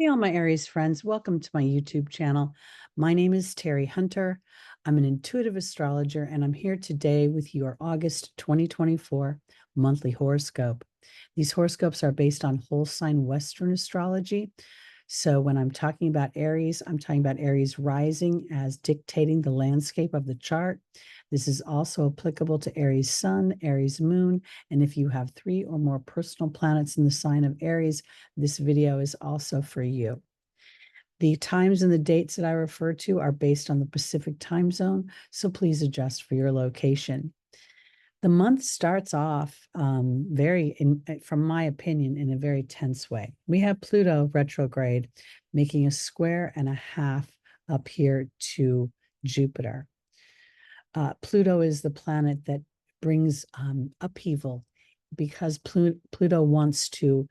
Hey, all my Aries friends, welcome to my YouTube channel. My name is Teri Hunter. I'm an intuitive astrologer, and I'm here today with your August 2024 monthly horoscope. These horoscopes are based on whole sign Western astrology. So when I'm talking about Aries, I'm talking about Aries rising as dictating the landscape of the chart. This is also applicable to Aries sun, Aries moon, and if you have 3 or more personal planets in the sign of Aries, this video is also for you. The times and the dates that I refer to are based on the Pacific time zone, so please adjust for your location. The month starts off from my opinion, in a very tense way. We have Pluto retrograde making a square and a half up here to Jupiter. Pluto is the planet that brings upheaval because Pluto wants to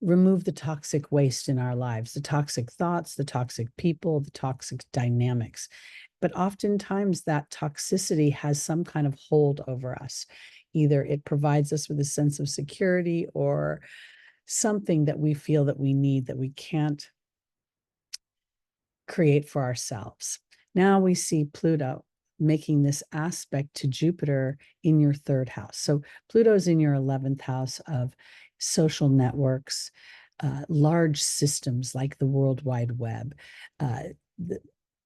remove the toxic waste in our lives, the toxic thoughts, the toxic people, the toxic dynamics. But oftentimes that toxicity has some kind of hold over us. Either it provides us with a sense of security or something that we feel that we need that we can't create for ourselves. Now we see Pluto making this aspect to Jupiter in your 3rd house. So Pluto is in your 11th house of social networks, large systems like the World Wide Web, uh, the,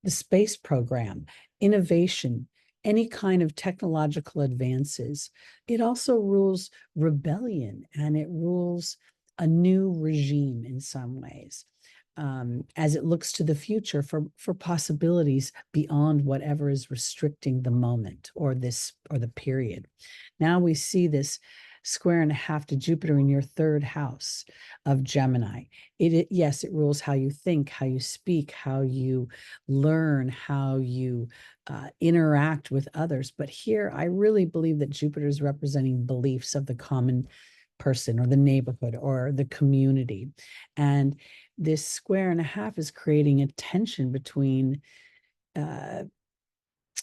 the space program, innovation, any kind of technological advances. It also rules rebellion, and it rules a new regime in some ways. As it looks to the future for possibilities beyond whatever is restricting the moment or the period. Now we see this square and a half to Jupiter in your 3rd house of Gemini. Yes, it rules how you think, how you speak, how you learn, how you interact with others. But here, I really believe that Jupiter is representing beliefs of the common person or the neighborhood or the community. And this square and a half is creating a tension between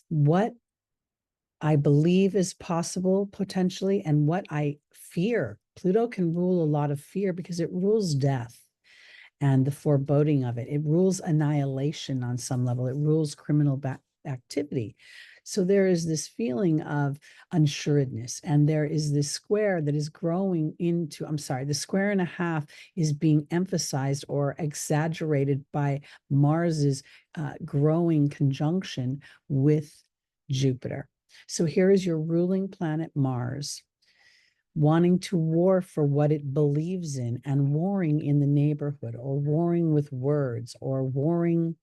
what I believe is possible potentially and what I fear. Pluto can rule a lot of fear because it rules death and the foreboding of it. It rules annihilation on some level. It rules criminal activity. So there is this feeling of unsuredness, and there is this square that is growing into, the square and a half is being emphasized or exaggerated by Mars's growing conjunction with Jupiter. So here is your ruling planet, Mars, wanting to war for what it believes in and warring in the neighborhood or warring with words or warring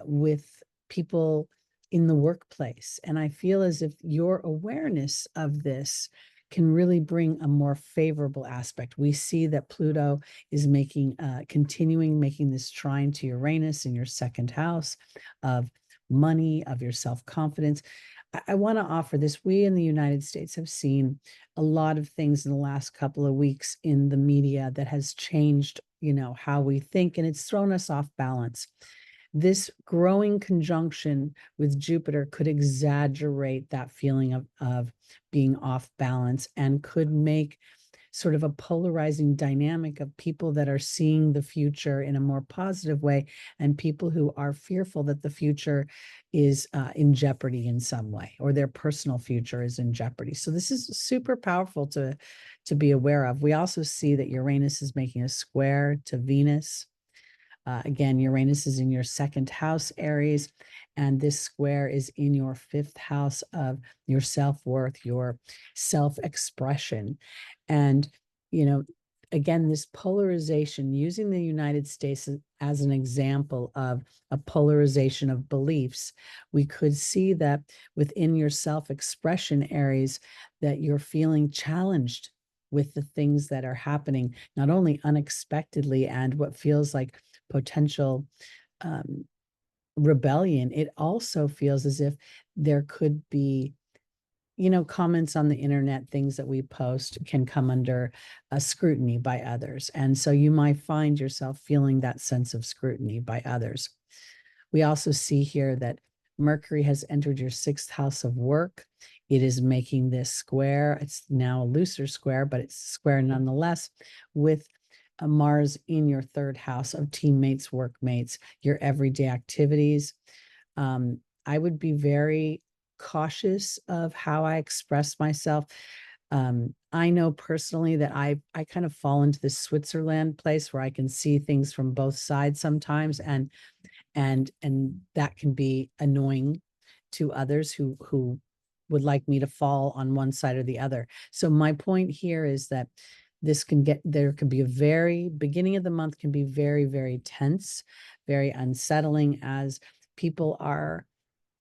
with people in the workplace. And I feel as if your awareness of this can really bring a more favorable aspect. We see that Pluto is continuing making this trine to Uranus in your 2nd house of money, of your self-confidence. I want to offer this. We in the United States have seen a lot of things in the last couple of weeks in the media that has changed, how we think, and it's thrown us off balance. This growing conjunction with Jupiter could exaggerate that feeling of being off balance and could make sort of a polarizing dynamic of people that are seeing the future in a more positive way and people who are fearful that the future is in jeopardy in some way, or their personal future is in jeopardy. So this is super powerful to be aware of. We also see that Uranus is making a square to Venus. Again, Uranus is in your 2nd house, Aries, and this square is in your 5th house of your self-worth, your self-expression. And, again, this polarization, using the United States as an example of a polarization of beliefs, we could see that within your self-expression, Aries, that you're feeling challenged with the things that are happening, not only unexpectedly and what feels like potential rebellion, it also feels as if there could be, comments on the internet, things that we post can come under a scrutiny by others. And so you might find yourself feeling that sense of scrutiny by others. We also see here that Mercury has entered your 6th house of work. It is making this square. It's now a looser square, but it's square nonetheless with a Mars in your third house of teammates, workmates, your everyday activities. I would be very cautious of how I express myself. I know personally that I kind of fall into this Switzerland place where I can see things from both sides sometimes, and that can be annoying to others who would like me to fall on one side or the other. So my point here is that there could be a very beginning of the month can be very, very tense, very unsettling, as people are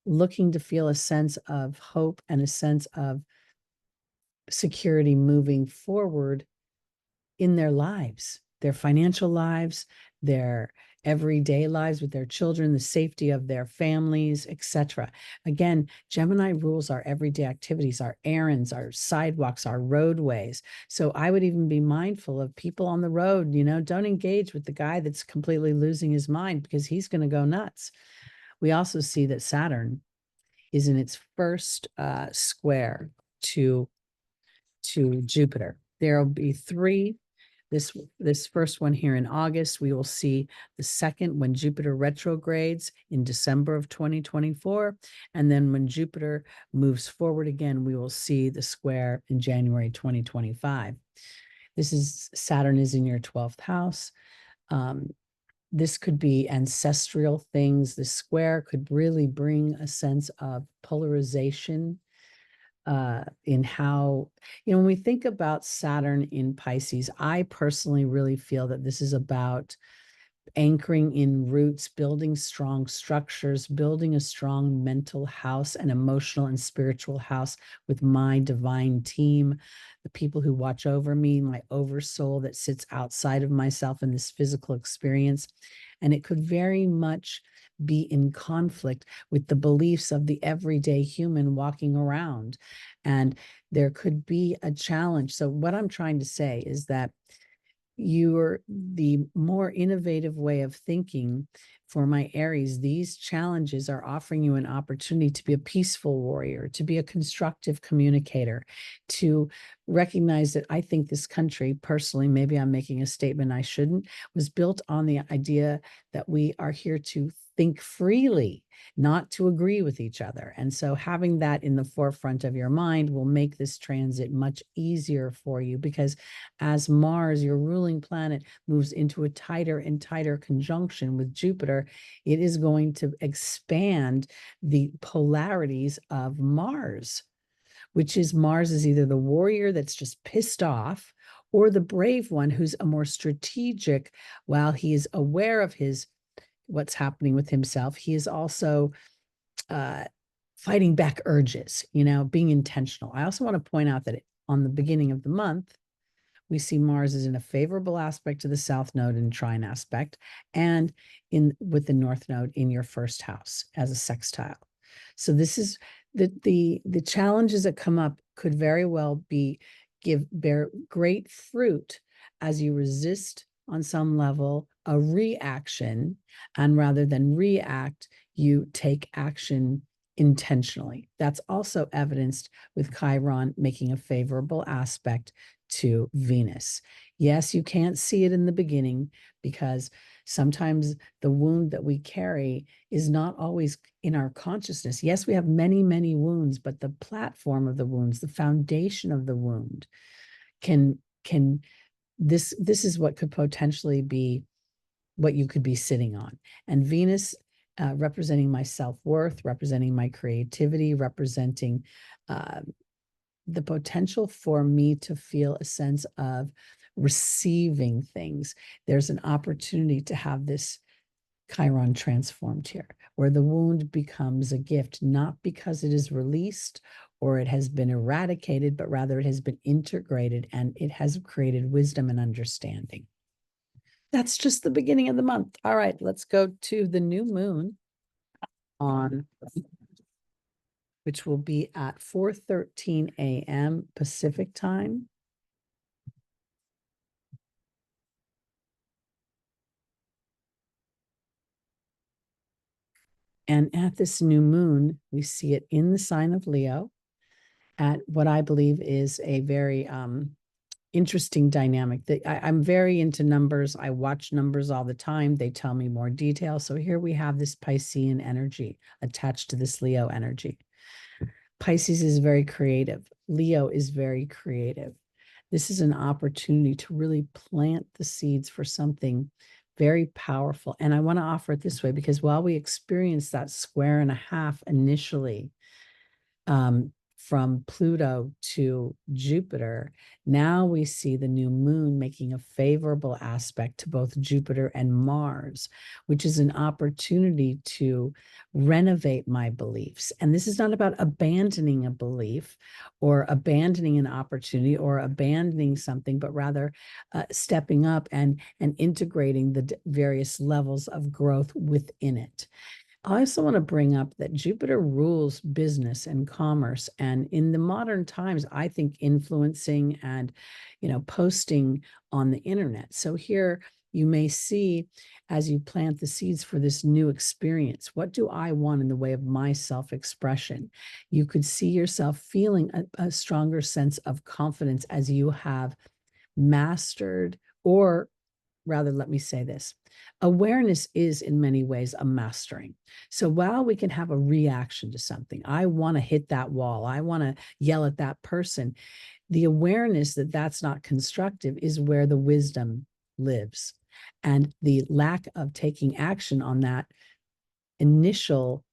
looking to feel a sense of hope and a sense of security moving forward in their lives, their financial lives, their everyday lives with their children, the safety of their families, etc. Again, Gemini rules our everyday activities, our errands, our sidewalks, our roadways. So I would even be mindful of people on the road. Don't engage with the guy that's completely losing his mind, because he's going to go nuts. We also see that Saturn is in its first square to Jupiter. There will be three. This first one here in August. We will see the second when Jupiter retrogrades in December of 2024. And then when Jupiter moves forward again, we will see the square in January 2025. Saturn is in your 12th house. This could be ancestral things. The square could really bring a sense of polarization in how, when we think about Saturn in Pisces, I personally really feel that this is about anchoring in roots, building strong structures, building a strong mental house, an emotional and spiritual house with my divine team, the people who watch over me, my oversoul that sits outside of myself in this physical experience. And it could very much be in conflict with the beliefs of the everyday human walking around. And there could be a challenge. So what I'm trying to say is that the more innovative way of thinking for my Aries, these challenges are offering you an opportunity to be a peaceful warrior, to be a constructive communicator, to recognize that I think this country, personally, maybe I'm making a statement I shouldn't, was built on the idea that we are here to think freely, not to agree with each other. And so having that in the forefront of your mind will make this transit much easier for you, because as Mars, your ruling planet, moves into a tighter and tighter conjunction with Jupiter, it is going to expand the polarities of Mars, which is Mars is either the warrior that's just pissed off, or the brave one who's a more strategic. While he is aware of what's happening with himself, he is also fighting back urges, being intentional. I also want to point out that on the beginning of the month, we see Mars is in a favorable aspect to the South Node and trine aspect, and with the North Node in your first house as a sextile. So this is the challenges that come up could very well bear great fruit as you resist on some level a reaction, and rather than react, you take action intentionally. That's also evidenced with Chiron making a favorable aspect to Venus. Yes, you can't see it in the beginning, because sometimes the wound that we carry is not always in our consciousness. Yes, we have many, many wounds, but the platform of the wounds, the foundation of the wound this is what could potentially be what you could be sitting on. And Venus representing my self-worth, representing my creativity, representing the potential for me to feel a sense of receiving things. There's an opportunity to have this Chiron transformed here, where the wound becomes a gift, not because it is released or it has been eradicated, but rather it has been integrated and it has created wisdom and understanding. That's just the beginning of the month. All right, let's go to the new moon which will be at 4:13 a.m. Pacific time. And at this new moon, we see it in the sign of Leo at what I believe is a very interesting dynamic. I'm very into numbers. I watch numbers all the time. They tell me more detail. So here we have this Piscean energy attached to this Leo energy. Pisces is very creative. Leo is very creative. This is an opportunity to really plant the seeds for something very powerful. And I want to offer it this way, because while we experience that square and a half initially, from Pluto to Jupiter, now we see the new moon making a favorable aspect to both Jupiter and Mars, which is an opportunity to renovate my beliefs. And this is not about abandoning a belief or abandoning an opportunity or abandoning something, but rather stepping up and integrating the various levels of growth within it. I also want to bring up that Jupiter rules business and commerce. And in the modern times, I think influencing and, posting on the internet. So here you may see, as you plant the seeds for this new experience, what do I want in the way of my self-expression? You could see yourself feeling a stronger sense of confidence as you have mastered, or rather, let me say this. Awareness is in many ways a mastering. So while we can have a reaction to something, I want to hit that wall, I want to yell at that person, the awareness that that's not constructive is where the wisdom lives. And the lack of taking action on that initial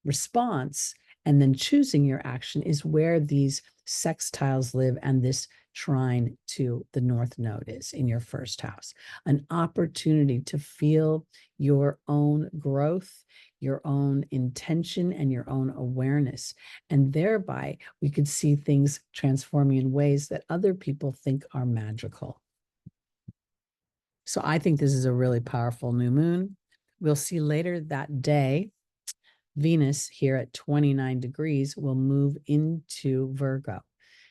response and then choosing your action is where these sextiles live, and this trine to the North Node is in your first house. An opportunity to feel your own growth, your own intention, and your own awareness. And thereby, we could see things transforming in ways that other people think are magical. So I think this is a really powerful new moon. We'll see later that day, Venus here at 29 degrees will move into Virgo.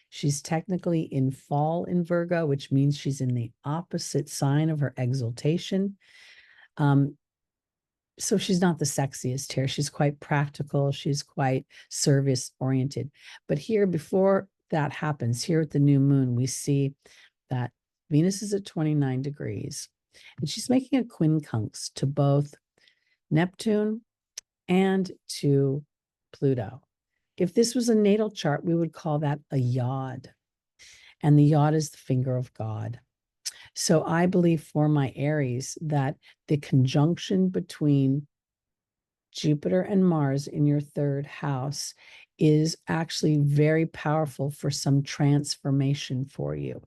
She's technically in fall in Virgo, which means she's in the opposite sign of her exaltation. So she's not the sexiest here. She's quite practical. She's quite service oriented. But here, before that happens, here at the new moon, we see that Venus is at 29 degrees, and she's making a quincunx to both Neptune and to Pluto. If this was a natal chart, we would call that a yod. And the yod is the finger of God. So I believe for my Aries that the conjunction between Jupiter and Mars in your third house is actually very powerful for some transformation for you.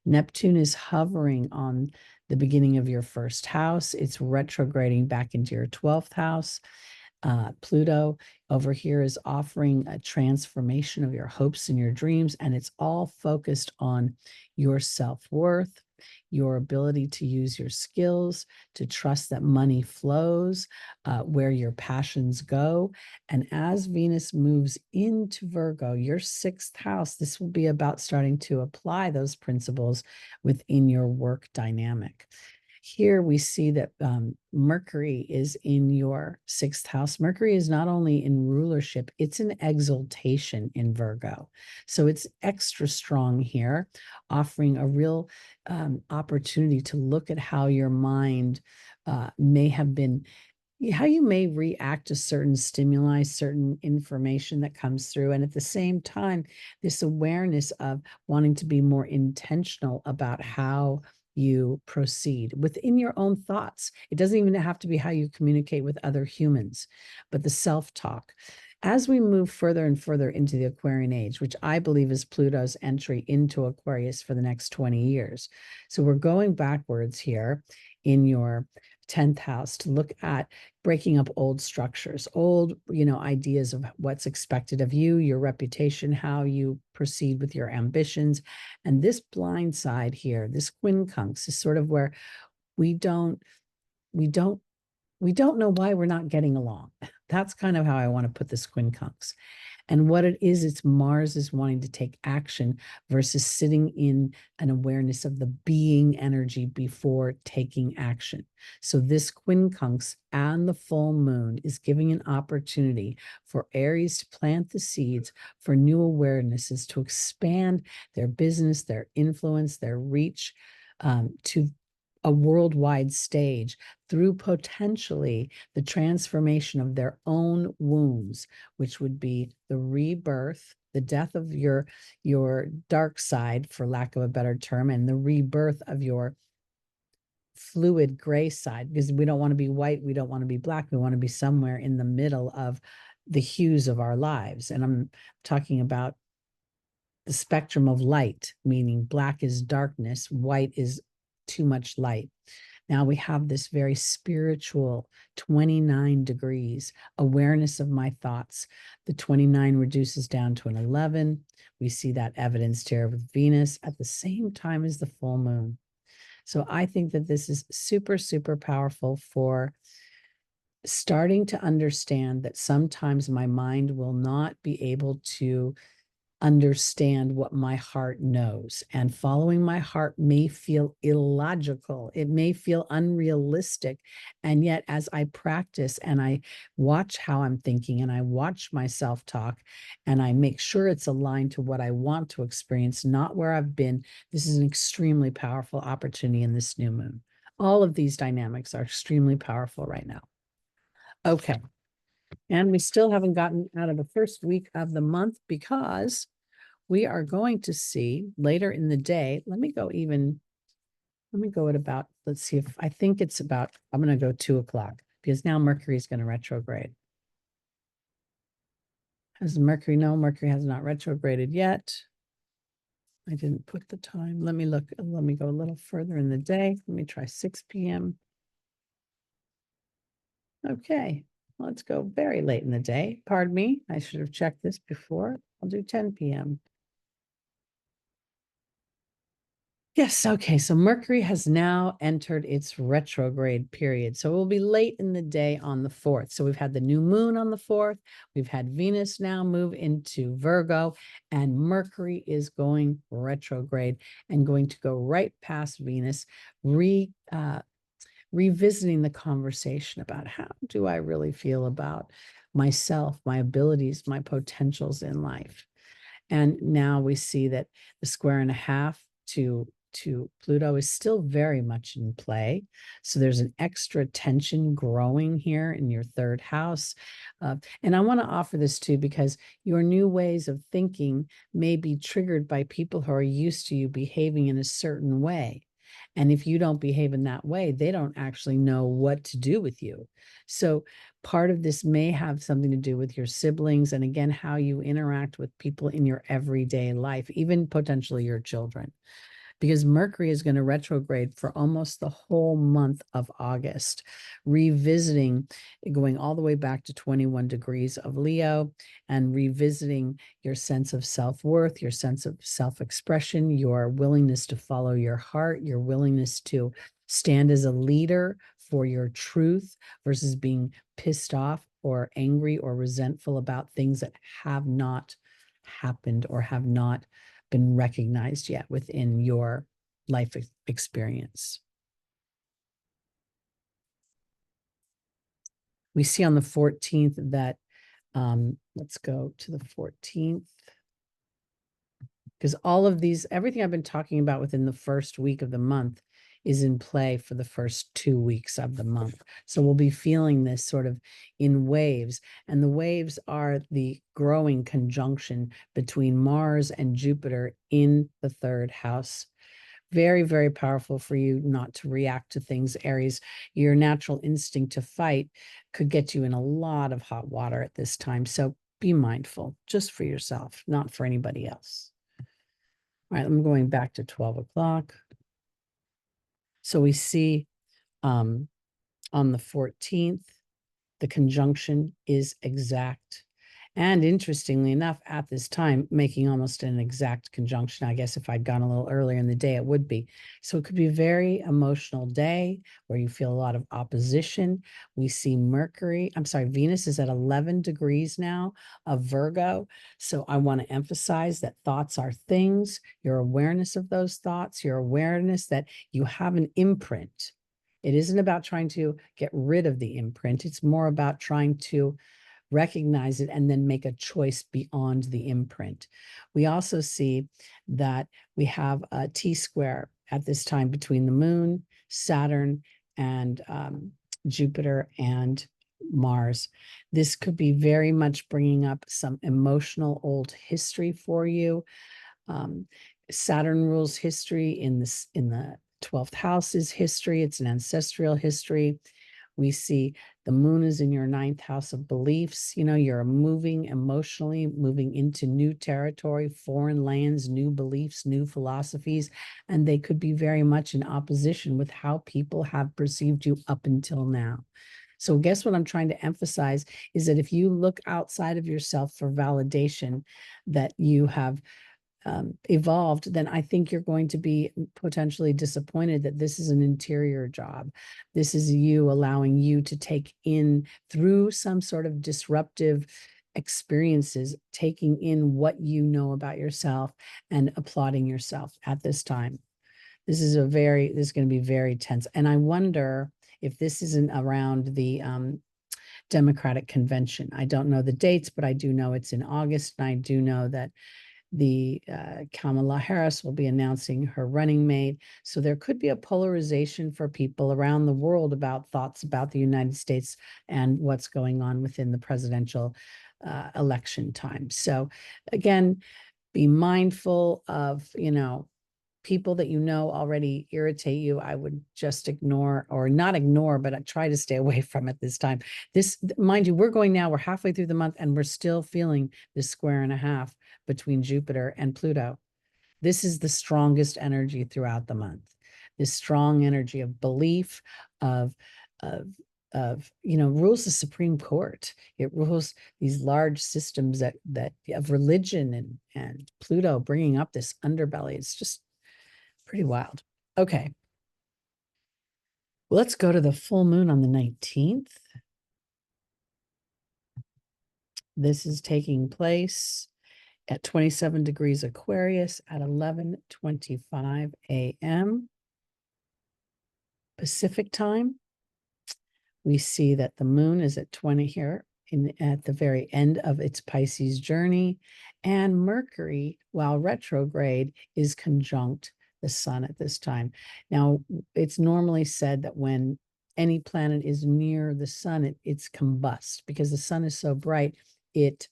Neptune is hovering on the beginning of your first house. It's retrograding back into your 12th house. Pluto over here is offering a transformation of your hopes and your dreams, and it's all focused on your self-worth, your ability to use your skills, to trust that money flows, where your passions go. And as Venus moves into Virgo, your sixth house, this will be about starting to apply those principles within your work dynamic. Here we see that Mercury is in your sixth house. Mercury is not only in rulership, it's an exaltation in Virgo. So it's extra strong here, offering a real opportunity to look at how your mind may have been, how you may react to certain stimuli, certain information that comes through. And at the same time, this awareness of wanting to be more intentional about how you proceed within your own thoughts. It doesn't even have to be how you communicate with other humans, but the self-talk. As we move further and further into the Aquarian age, which I believe is Pluto's entry into Aquarius for the next 20 years. So we're going backwards here in your 10th house to look at breaking up old structures, old, ideas of what's expected of you, your reputation, how you proceed with your ambitions. And this blind side here, this quincunx, is sort of where we don't know why we're not getting along. That's kind of how I want to put this quincunx. And what it is, it's Mars is wanting to take action versus sitting in an awareness of the being energy before taking action. So this quincunx and the full moon is giving an opportunity for Aries to plant the seeds for new awarenesses, to expand their business, their influence, their reach, to a worldwide stage through potentially the transformation of their own wounds, which would be the rebirth, the death of your dark side, for lack of a better term, and the rebirth of your fluid gray side, because we don't want to be white, we don't want to be black, we want to be somewhere in the middle of the hues of our lives. And I'm talking about the spectrum of light, meaning black is darkness, white is too much light. Now we have this very spiritual 29 degrees awareness of my thoughts. The 29 reduces down to an 11. We see that evidenced here with Venus at the same time as the full moon. So I think that this is super, super powerful for starting to understand that sometimes my mind will not be able to understand what my heart knows. And following my heart may feel illogical. It may feel unrealistic. And yet, as I practice and I watch how I'm thinking and I watch myself talk and I make sure it's aligned to what I want to experience, not where I've been, this is an extremely powerful opportunity in this new moon. All of these dynamics are extremely powerful right now. Okay. And we still haven't gotten out of the first week of the month because we are going to see later in the day. Let me go at about, let's see if I think it's about, I'm going to go 2 o'clock because now Mercury is going to retrograde. Has Mercury? No, Mercury has not retrograded yet. I didn't put the time. Let me look. Let me go a little further in the day. Let me try 6 p.m. Okay, let's go very late in the day. Pardon me. I should have checked this before. I'll do 10 p.m. Yes, okay, so Mercury has now entered its retrograde period. So it will be late in the day on the 4th. So we've had the new moon on the 4th. We've had Venus now move into Virgo, and Mercury is going retrograde and going to go right past Venus, revisiting the conversation about how do I really feel about myself, my abilities, my potentials in life. And now we see that the square and a half to Pluto is still very much in play. So there's an extra tension growing here in your third house. And I want to offer this too, because your new ways of thinking may be triggered by people who are used to you behaving in a certain way. And if you don't behave in that way, they don't actually know what to do with you. So part of this may have something to do with your siblings and, again, how you interact with people in your everyday life, even potentially your children, because Mercury is going to retrograde for almost the whole month of August, revisiting, going all the way back to 21 degrees of Leo and revisiting your sense of self-worth, your sense of self-expression, your willingness to follow your heart, your willingness to stand as a leader for your truth versus being pissed off or angry or resentful about things that have not happened or have not been recognized yet within your life experience. We see on the 14th that, let's go to the 14th, because all of these, everything I've been talking about within the first week of the month is in play for the first 2 weeks of the month. So we'll be feeling this sort of in waves. And the waves are the growing conjunction between Mars and Jupiter in the third house. Very, very powerful for you not to react to things, Aries. Your natural instinct to fight could get you in a lot of hot water at this time. So be mindful just for yourself, not for anybody else. All right, I'm going back to 12 o'clock. So we see on the 14th, the conjunction is exact. And interestingly enough, at this time, making almost an exact conjunction. I guess if I'd gone a little earlier in the day, it would be. So it could be a very emotional day where you feel a lot of opposition. We see Venus is at 11 degrees now of Virgo. So I want to emphasize that thoughts are things, your awareness of those thoughts, your awareness that you have an imprint. It isn't about trying to get rid of the imprint. It's more about trying to recognize it and then make a choice beyond the imprint. We also see that we have a T-square at this time between the moon, Saturn, and Jupiter and Mars. This could be very much bringing up some emotional old history for you. Saturn rules history in the 12th house is history. It's an ancestral history. We see the moon is in your 9th house of beliefs. You know, you're moving emotionally, moving into new territory, foreign lands, new beliefs, new philosophies, and they could be very much in opposition with how people have perceived you up until now. So guess what I'm trying to emphasize is that if you look outside of yourself for validation that you have evolved, then I think you're going to be potentially disappointed that this is an interior job. This is you allowing you to take in through some sort of disruptive experiences, taking in what you know about yourself and applauding yourself at this time. This is going to be very tense. And I wonder if this isn't around the Democratic convention. I don't know the dates, but I do know it's in August. And I do know that the Kamala Harris will be announcing her running mate. So there could be a polarization for people around the world about thoughts about the United States and what's going on within the presidential election time. So again, be mindful of, people that already irritate you. I would just ignore, or not ignore, but I try to stay away from it this time. Mind you, we're halfway through the month and we're still feeling this square and a half between Jupiter and Pluto. This is the strongest energy throughout the month. This strong energy of belief, of rules the Supreme Court. It rules these large systems that of religion, and Pluto bringing up this underbelly. It's just pretty wild. Okay. Well, let's go to the full moon on the 19th. This is taking place at 27 degrees Aquarius at 11:25 a.m. Pacific time. We see that the moon is at 20 here at the very end of its Pisces journey, and Mercury, while retrograde, is conjunct the sun at this time. Now, it's normally said that when any planet is near the sun, it's combust because the sun is so bright, it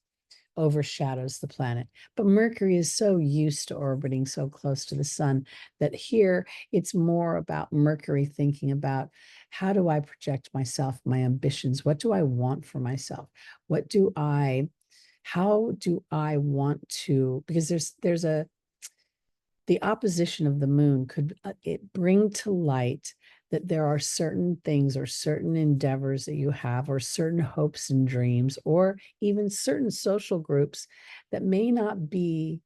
overshadows the planet. But Mercury is so used to orbiting so close to the sun that here it's more about Mercury thinking about, how do I project myself, my ambitions? What do I want for myself? How do I want to, because the opposition of the moon could it bring to light that there are certain things or certain endeavors that you have, or certain hopes and dreams, or even certain social groups that may not be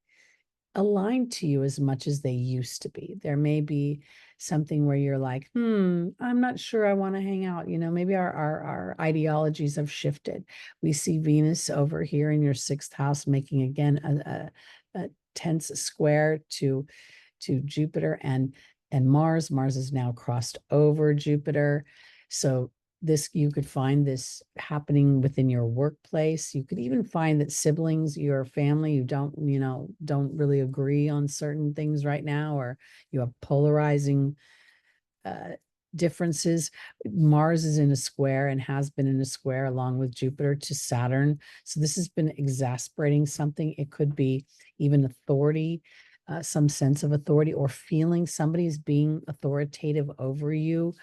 aligned to you as much as they used to be. There may be something where you're like, I'm not sure I want to hang out. Maybe our ideologies have shifted. We see Venus over here in your 6th house making again a tense square to Jupiter and Mars. Mars is now crossed over Jupiter. So you could find this happening within your workplace. You could even find that siblings, your family, you don't really agree on certain things right now, or you have polarizing differences. Mars is in a square and has been in a square along with Jupiter to Saturn. So this has been exasperating something. It could be even authority, some sense of authority, or feeling somebody's being authoritative over you.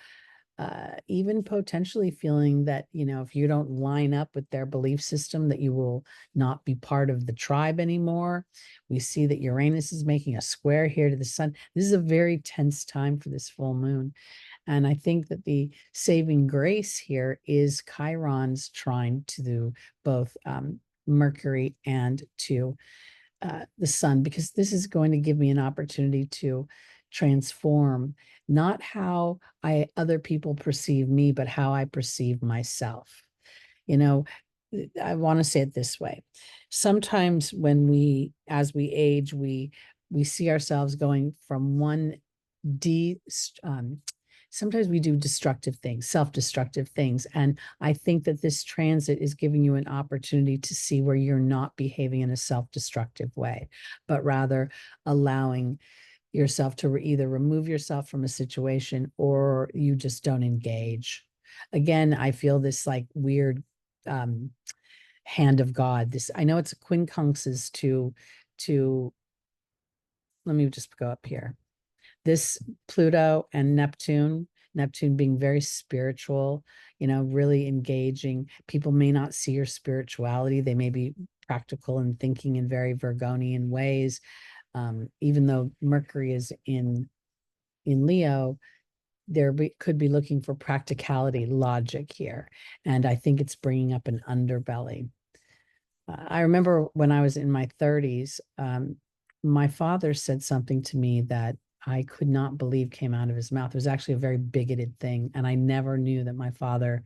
Even potentially feeling that, if you don't line up with their belief system, that you will not be part of the tribe anymore. We see that Uranus is making a square here to the sun. This is a very tense time for this full moon. And I think that the saving grace here is Chiron's trine to both Mercury and to the sun, because this is going to give me an opportunity to transform not how other people perceive me, but how I perceive myself. You know, I want to say it this way. Sometimes as we age, we see ourselves going from one de sometimes we do destructive things, self-destructive things. And I think that this transit is giving you an opportunity to see where you're not behaving in a self-destructive way, but rather allowing yourself to either remove yourself from a situation or you just don't engage. Again, I feel this like weird hand of God. This, I know it's a quincunxes to let me just go up here. This Pluto and Neptune being very spiritual, really engaging. People may not see your spirituality. They may be practical and thinking in very Virgonian ways. Even though Mercury is in Leo, could be looking for practicality, logic here. And I think it's bringing up an underbelly. I remember when I was in my 30s, my father said something to me that I could not believe came out of his mouth. It was actually a very bigoted thing. And I never knew that my father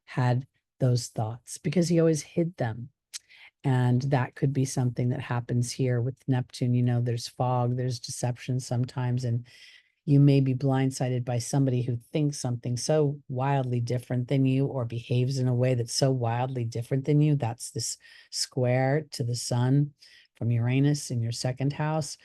had those thoughts because he always hid them. And that could be something that happens here with Neptune. There's fog, there's deception sometimes, and you may be blindsided by somebody who thinks something so wildly different than you or behaves in a way that's so wildly different than you. That's this square to the sun from Uranus in your second house.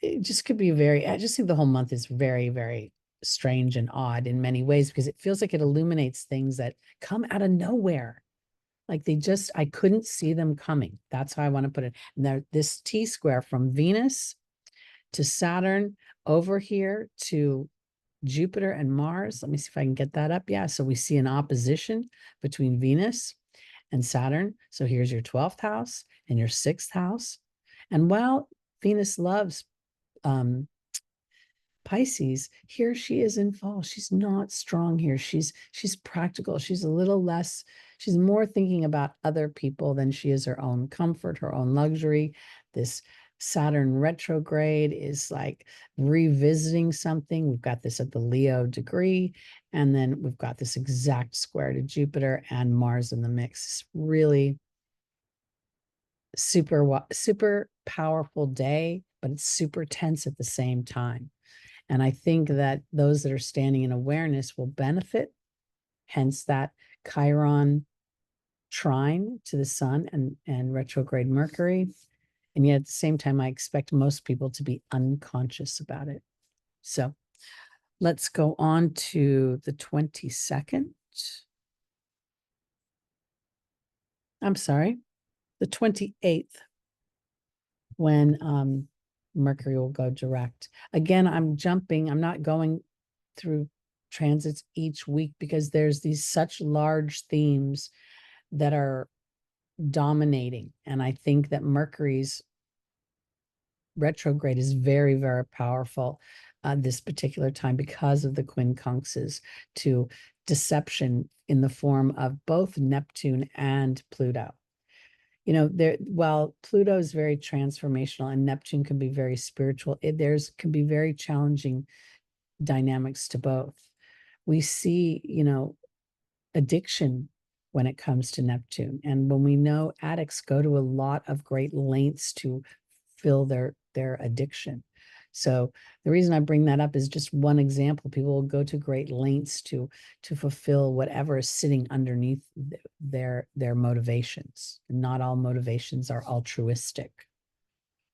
It just could be I just think the whole month is very, very strange and odd in many ways because it feels like it illuminates things that come out of nowhere. Like I couldn't see them coming. That's how I want to put it. And this T square from Venus to Saturn over here to Jupiter and Mars. Let me see if I can get that up. Yeah. So we see an opposition between Venus and Saturn. So here's your 12th house and your 6th house. And while Venus loves Pisces, here she is in fall. She's not strong here. She's practical. She's a little less, she's more thinking about other people than she is her own comfort, her own luxury. This Saturn retrograde is like revisiting something. We've got this at the Leo degree, and then we've got this exact square to Jupiter and Mars in the mix. Really super powerful day, but it's super tense at the same time. And I think that those that are standing in awareness will benefit, hence that Chiron trine to the sun and retrograde Mercury. And yet at the same time, I expect most people to be unconscious about it. So let's go on to the 22nd. I'm sorry, the 28th, when Mercury will go direct. Again, I'm not going through transits each week because there's these such large themes that are dominating. And I think that Mercury's retrograde is very, very powerful this particular time because of the quincunxes to deception in the form of both Neptune and Pluto. While Pluto is very transformational and Neptune can be very spiritual, can be very challenging dynamics to both. We see, addiction when it comes to Neptune. And when we know addicts go to a lot of great lengths to fill their addiction. So the reason I bring that up is just one example. People will go to great lengths to fulfill whatever is sitting underneath their motivations. And not all motivations are altruistic,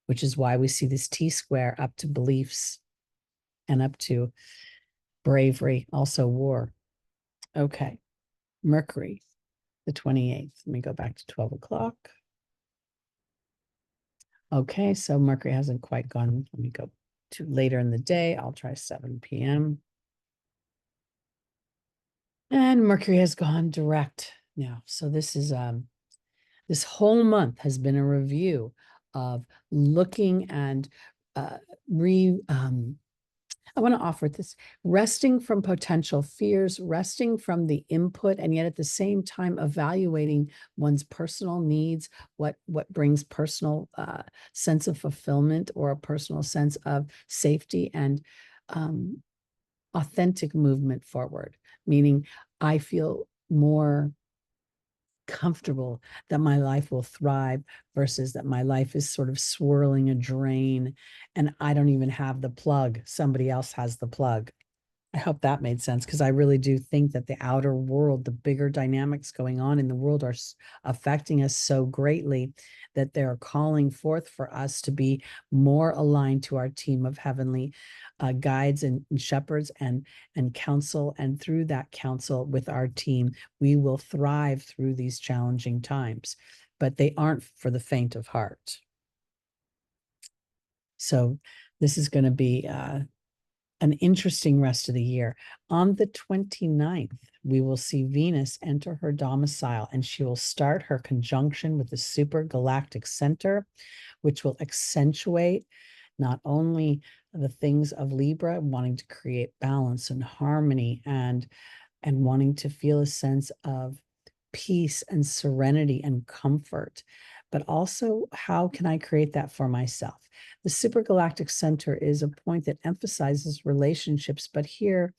which is why we see this T square up to beliefs and up to bravery, also war. Okay, Mercury, the 28th. Let me go back to 12 o'clock. Okay, so Mercury hasn't quite gone. Let me go to later in the day. I'll try 7 p.m. And Mercury has gone direct now. So this is this whole month has been a review of looking and I want to offer this resting from potential fears, resting from the input, and yet at the same time evaluating one's personal needs, what brings personal sense of fulfillment or a personal sense of safety and authentic movement forward. Meaning, I feel more comfortable that my life will thrive versus that my life is sort of swirling a drain and I don't even have the plug. Somebody else has the plug. I hope that made sense because I really do think that the outer world, the bigger dynamics going on in the world are affecting us so greatly that they're calling forth for us to be more aligned to our team of heavenly guides and shepherds and counsel. And through that counsel with our team, we will thrive through these challenging times. But they aren't for the faint of heart. So this is going to be an interesting rest of the year. On the 29th, we will see Venus enter her domicile and she will start her conjunction with the super galactic center, which will accentuate not only the things of Libra, wanting to create balance and harmony and wanting to feel a sense of peace and serenity and comfort, but also how can I create that for myself? The supergalactic center is a point that emphasizes relationships, but here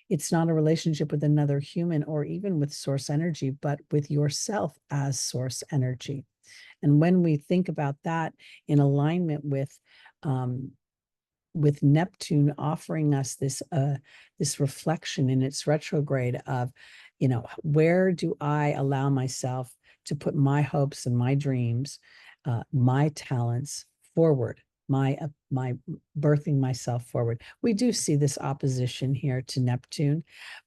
it's not a relationship with another human or even with source energy, but with yourself as source energy. And when we think about that in alignment with Neptune offering us this this reflection in its retrograde of, where do I allow myself to put my hopes and my dreams, my talents forward, my birthing myself forward. We do see this opposition here to Neptune,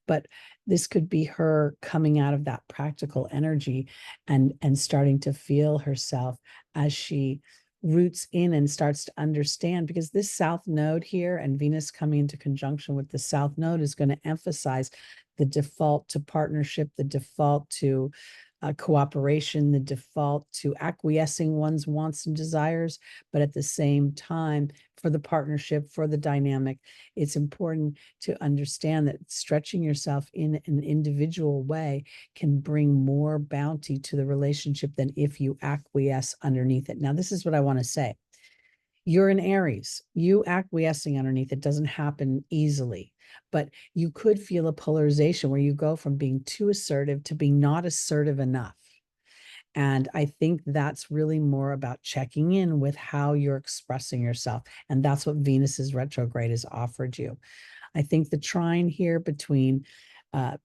but this could be her coming out of that practical energy and starting to feel herself as she roots in and starts to understand, because this south node here and Venus coming into conjunction with the south node is going to emphasize the default to partnership, the default to cooperation, the default to acquiescing one's wants and desires. But at the same time, for the partnership, for the dynamic, it's important to understand that stretching yourself in an individual way can bring more bounty to the relationship than if you acquiesce underneath it. Now, this is what I want to say. You're an Aries. You acquiescing underneath it doesn't happen easily, but you could feel a polarization where you go from being too assertive to being not assertive enough. And I think that's really more about checking in with how you're expressing yourself. And that's what Venus's retrograde has offered you. I think the trine here between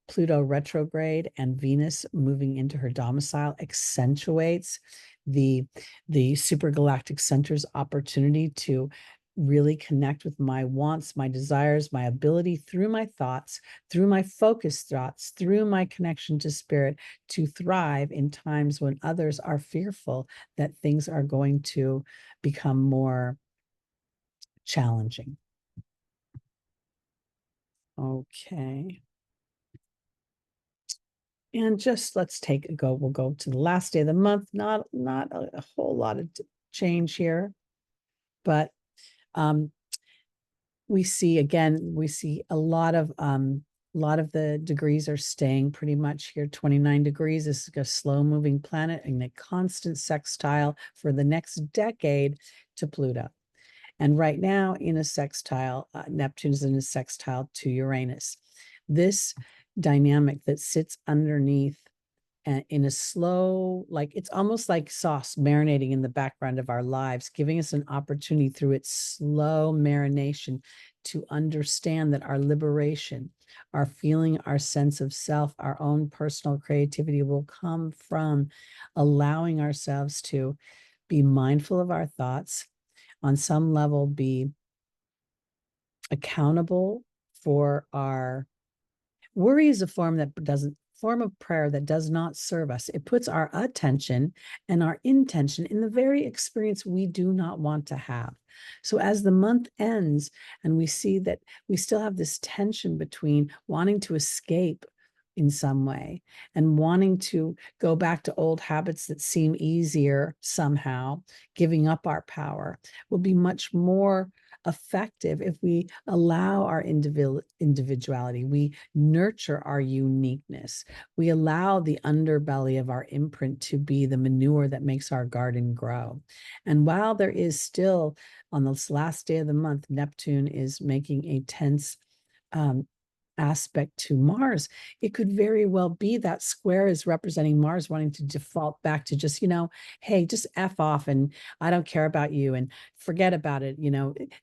Pluto retrograde and Venus moving into her domicile accentuates the supergalactic center's opportunity to really connect with my wants, my desires, my ability through my thoughts, through my focused thoughts, through my connection to spirit, to thrive in times when others are fearful that things are going to become more challenging. Okay. And just let's we'll go to the last day of the month. Not a whole lot of change here, but we see a lot of the degrees are staying pretty much here. 29 degrees. This is a slow moving planet in a constant sextile for the next decade to Pluto. And right now in a sextile, Neptune is in a sextile to Uranus. This dynamic that sits underneath in a slow, like it's almost like sauce marinating in the background of our lives, giving us an opportunity through its slow marination to understand that our liberation, our feeling, our sense of self, our own personal creativity will come from allowing ourselves to be mindful of our thoughts, on some level be accountable for our worry. Is a form of prayer that does not serve us. It puts our attention and our intention in the very experience we do not want to have. So as the month ends and we see that we still have this tension between wanting to escape in some way and wanting to go back to old habits that seem easier somehow, giving up our power will be much more effective if we allow our individuality, we nurture our uniqueness, we allow the underbelly of our imprint to be the manure that makes our garden grow. And while there is still, on this last day of the month, Neptune is making a tense aspect to Mars, it could very well be that square is representing Mars wanting to default back to just, hey, just F off and I don't care about you and forget about it.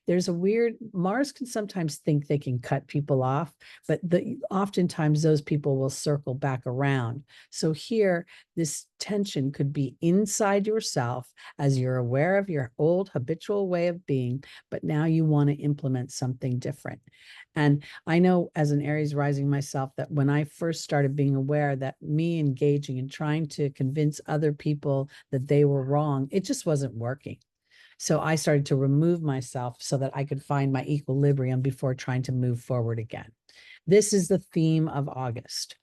There's a weird, Mars can sometimes think they can cut people off, but oftentimes those people will circle back around. So here, this tension could be inside yourself as you're aware of your old habitual way of being, but now you want to implement something different. And I know as an Aries rising myself that when I first started being aware that me engaging and trying to convince other people that they were wrong, it just wasn't working. So I started to remove myself so that I could find my equilibrium before trying to move forward again. This is the theme of August,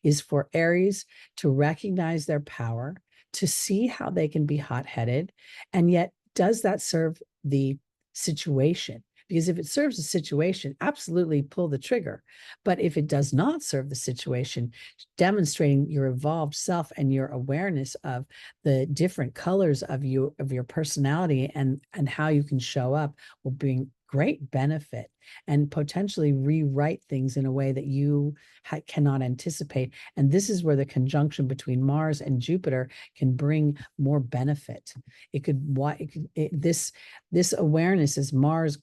is for Aries to recognize their power, to see how they can be hot-headed, and yet does that serve the situation? Because if it serves the situation, absolutely pull the trigger. But if it does not serve the situation, demonstrating your evolved self and your awareness of the different colors of your personality and how you can show up will bring great benefit and potentially rewrite things in a way that you cannot anticipate. And this is where the conjunction between Mars and Jupiter can bring more benefit. This awareness, as Mars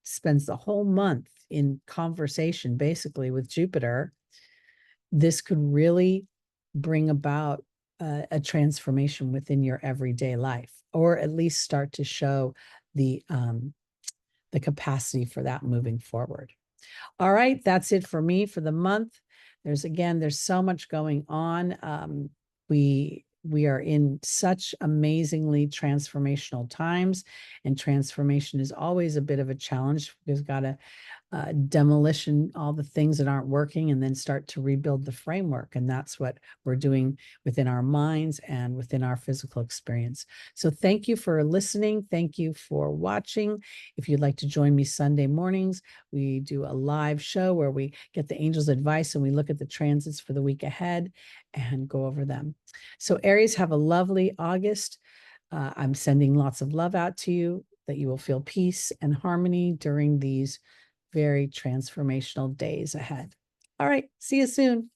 spends the whole month in conversation basically with Jupiter, this could really bring about a transformation within your everyday life, or at least start to show the capacity for that moving forward. All right, that's it for me for the month. There's so much going on. We are in such amazingly transformational times, and transformation is always a bit of a challenge. We've got to demolition all the things that aren't working and then start to rebuild the framework. And that's what we're doing within our minds and within our physical experience. So thank you for listening. Thank you for watching. If you'd like to join me Sunday mornings, we do a live show where we get the angels' advice and we look at the transits for the week ahead and go over them. So Aries, have a lovely August. I'm sending lots of love out to you, that you will feel peace and harmony during these very transformational days ahead. All right, see you soon.